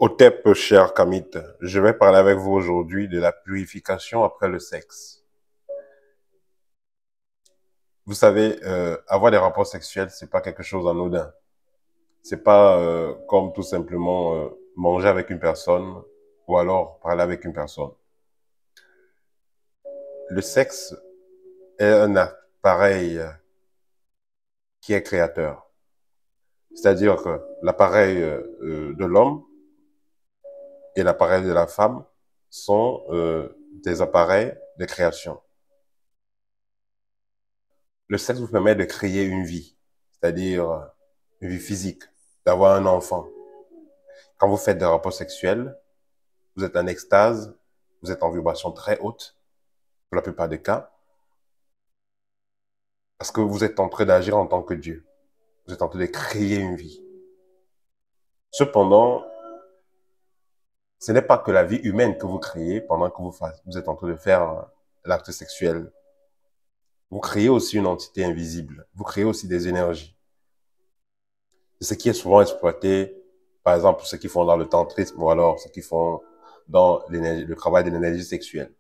Otep, cher Kamit, je vais parler avec vous aujourd'hui de la purification après le sexe. Vous savez, avoir des rapports sexuels, c'est pas quelque chose d'anodin. C'est pas comme tout simplement manger avec une personne ou alors parler avec une personne. Le sexe est un appareil qui est créateur. C'est-à-dire que l'appareil de l'homme et l'appareil de la femme sont des appareils de création. Le sexe vous permet de créer une vie, c'est-à-dire une vie physique, d'avoir un enfant. Quand vous faites des rapports sexuels, vous êtes en extase, vous êtes en vibration très haute, pour la plupart des cas, parce que vous êtes en train d'agir en tant que Dieu. Vous êtes en train de créer une vie. Cependant, ce n'est pas que la vie humaine que vous créez pendant que vous êtes en train de faire l'acte sexuel. Vous créez aussi une entité invisible. Vous créez aussi des énergies. C'est ce qui est souvent exploité, par exemple, ceux qui font dans le tantrisme ou alors ceux qui font dans le travail de l'énergie sexuelle.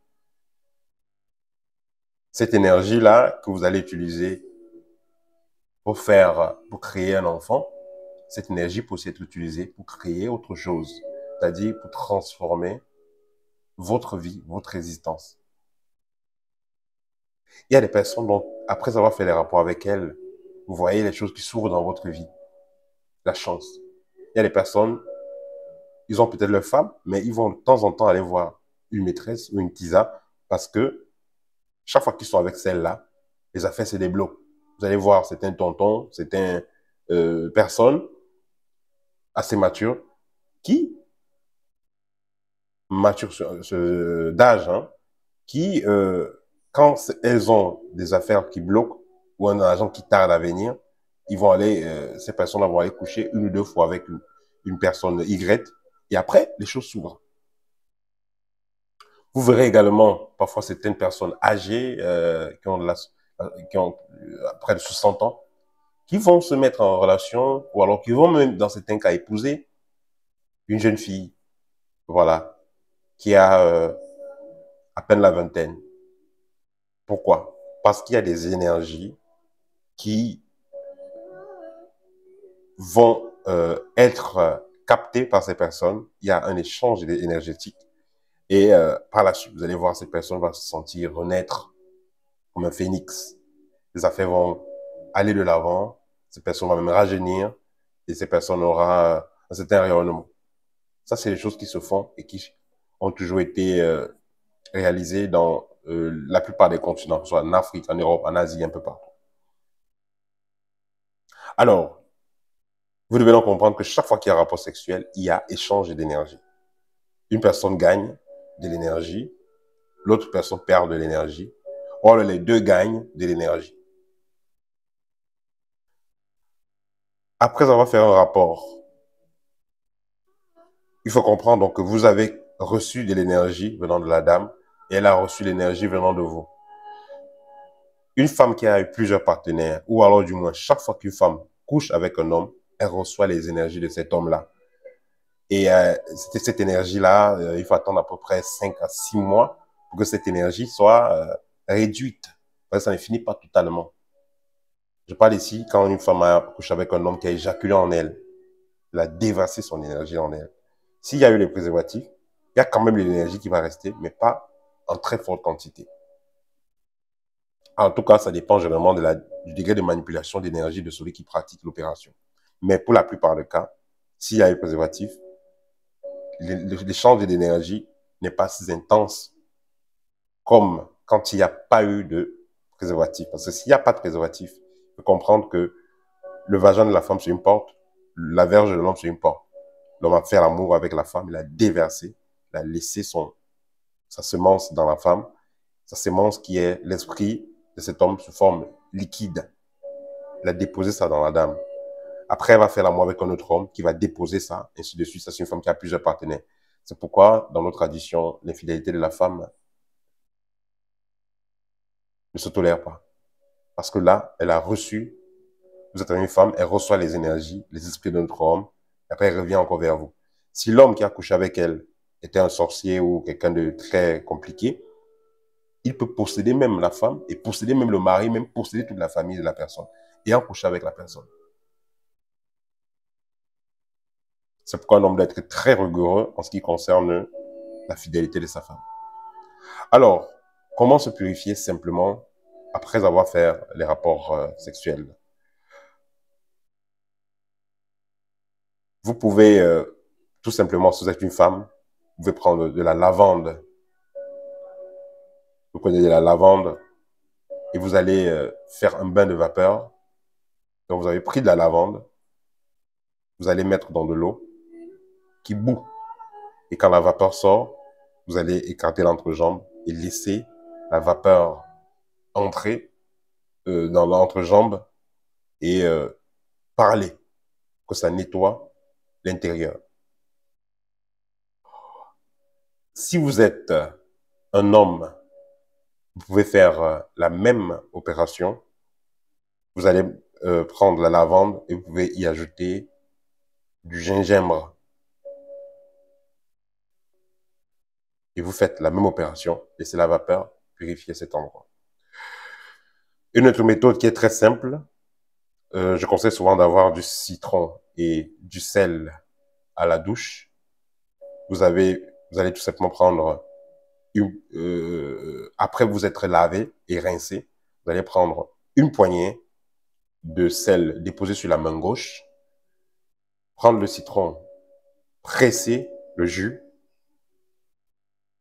Cette énergie-là que vous allez utiliser pour créer un enfant, cette énergie peut aussi être utilisée pour créer autre chose, c'est-à-dire pour transformer votre vie, votre existence. Il y a des personnes dont, après avoir fait les rapports avec elles, vous voyez les choses qui s'ouvrent dans votre vie. La chance. Il y a des personnes, ils ont peut-être leur femme, mais ils vont de temps en temps aller voir une maîtresse ou une tisa parce que chaque fois qu'ils sont avec celle-là, les affaires se débloquent. Vous allez voir, c'est un tonton, c'est une personne assez mature qui, mature d'âge, hein, qui, quand elles ont des affaires qui bloquent ou un argent qui tarde à venir, ils vont aller, ces personnes-là vont aller coucher une ou deux fois avec une personne Y et après, les choses s'ouvrent. Vous verrez également parfois certaines personnes âgées qui ont près de 60 ans qui vont se mettre en relation ou alors qui vont même, dans certains cas, épouser une jeune fille, voilà, qui a à peine la vingtaine. Pourquoi? Parce qu'il y a des énergies qui vont être captées par ces personnes. Il y a un échange énergétique. Et par la suite, vous allez voir, ces personnes vont se sentir renaître comme un phénix. Les affaires vont aller de l'avant. Ces personnes vont même rajeunir. Et ces personnes auront un certain rayonnement. Ça, c'est des choses qui se font et qui ont toujours été réalisées dans la plupart des continents, soit en Afrique, en Europe, en Asie, un peu partout. Alors, vous devez donc comprendre que chaque fois qu'il y a un rapport sexuel, il y a échange d'énergie. Une personne gagne de l'énergie, l'autre personne perd de l'énergie, ou les deux gagnent de l'énergie. Après avoir fait un rapport, il faut comprendre donc que vous avez reçu de l'énergie venant de la dame et elle a reçu l'énergie venant de vous. Une femme qui a eu plusieurs partenaires, ou alors du moins chaque fois qu'une femme couche avec un homme, elle reçoit les énergies de cet homme-là. Et cette énergie-là, il faut attendre à peu près 5 à 6 mois pour que cette énergie soit réduite. Parce que ça ne finit pas totalement. Je parle ici quand une femme a couché avec un homme qui a éjaculé en elle. Elle a déversé son énergie en elle. S'il y a eu les préservatifs, il y a quand même l'énergie qui va rester, mais pas en très forte quantité. En tout cas, ça dépend généralement du degré de manipulation d'énergie de celui qui pratique l'opération. Mais pour la plupart des cas, s'il y a eu préservatif, l'échange d'énergie n'est pas si intense comme quand il n'y a pas eu de préservatif. Parce que s'il n'y a pas de préservatif, il faut comprendre que le vagin de la femme, c'est une porte, la verge de l'homme, c'est une porte. L'homme a fait l'amour avec la femme, il a déversé, il a laissé sa semence dans la femme, sa semence qui est l'esprit de cet homme sous forme liquide. Il a déposé ça dans la dame. Après, elle va faire l'amour avec un autre homme qui va déposer ça, ainsi de suite. Ça, c'est une femme qui a plusieurs partenaires. C'est pourquoi, dans nos traditions, l'infidélité de la femme ne se tolère pas. Parce que là, elle a reçu, vous êtes une femme, elle reçoit les énergies, les esprits de notre homme, et après elle revient encore vers vous. Si l'homme qui a couché avec elle était un sorcier ou quelqu'un de très compliqué, il peut posséder même la femme et posséder même le mari, même posséder toute la famille de la personne et en coucher avec la personne. C'est pourquoi un homme doit être très rigoureux en ce qui concerne la fidélité de sa femme. Alors, comment se purifier simplement après avoir fait les rapports sexuels? Vous pouvez tout simplement, si vous êtes une femme, vous pouvez prendre de la lavande. Vous prenez de la lavande et vous allez faire un bain de vapeur. Donc, vous avez pris de la lavande, vous allez mettre dans de l'eau qui bout. Et quand la vapeur sort, vous allez écarter l'entrejambe et laisser la vapeur entrer dans l'entrejambe et parler, que ça nettoie l'intérieur. Si vous êtes un homme, vous pouvez faire la même opération. Vous allez prendre la lavande et vous pouvez y ajouter du gingembre. Et vous faites la même opération. Laissez la vapeur purifier cet endroit. Une autre méthode qui est très simple, je conseille souvent d'avoir du citron et du sel à la douche. Vous allez tout simplement prendre, après vous être lavé et rincé, vous allez prendre une poignée de sel déposé sur la main gauche, prendre le citron, presser le jus.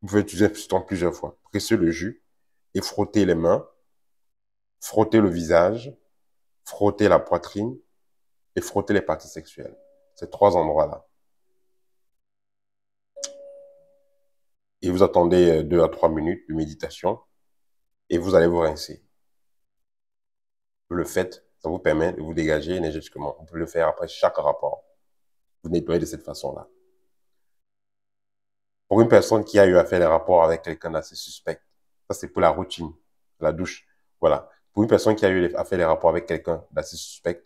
Vous pouvez utiliser le citron plusieurs fois. Presser le jus et frotter les mains, frotter le visage, frotter la poitrine et frotter les parties sexuelles. Ces trois endroits-là. Et vous attendez 2 à 3 minutes de méditation et vous allez vous rincer. Vous le faites, ça vous permet de vous dégager énergétiquement. Vous pouvez le faire après chaque rapport. Vous nettoyez de cette façon-là. Pour une personne qui a eu à faire des rapports avec quelqu'un d'assez suspect, ça c'est pour la routine, la douche. Voilà. Pour une personne qui a eu à faire des rapports avec quelqu'un d'assez suspect,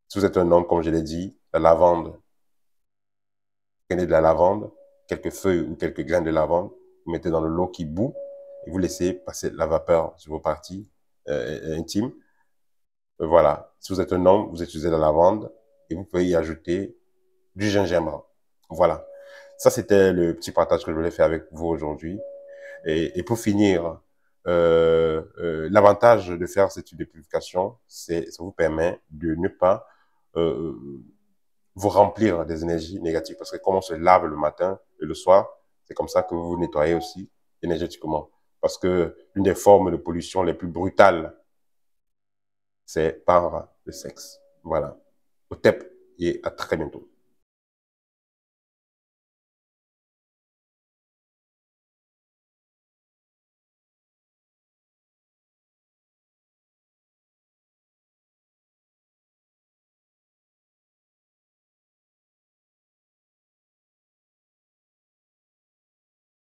si vous êtes un homme, comme je l'ai dit, la lavande, prenez de la lavande, quelques feuilles ou quelques graines de lavande, vous mettez dans l'eau qui bout et vous laissez passer la vapeur sur vos parties intimes. Voilà. Si vous êtes un homme, vous utilisez la lavande et vous pouvez y ajouter du gingembre. Voilà. Ça, c'était le petit partage que je voulais faire avec vous aujourd'hui. Et pour finir, l'avantage de faire cette type de purification, c'est ça vous permet de ne pas vous remplir des énergies négatives. Parce que comme on se lave le matin et le soir, c'est comme ça que vous vous nettoyez aussi énergétiquement. Parce que l'une des formes de pollution les plus brutales, c'est par le sexe. Voilà. Au TEP et à très bientôt.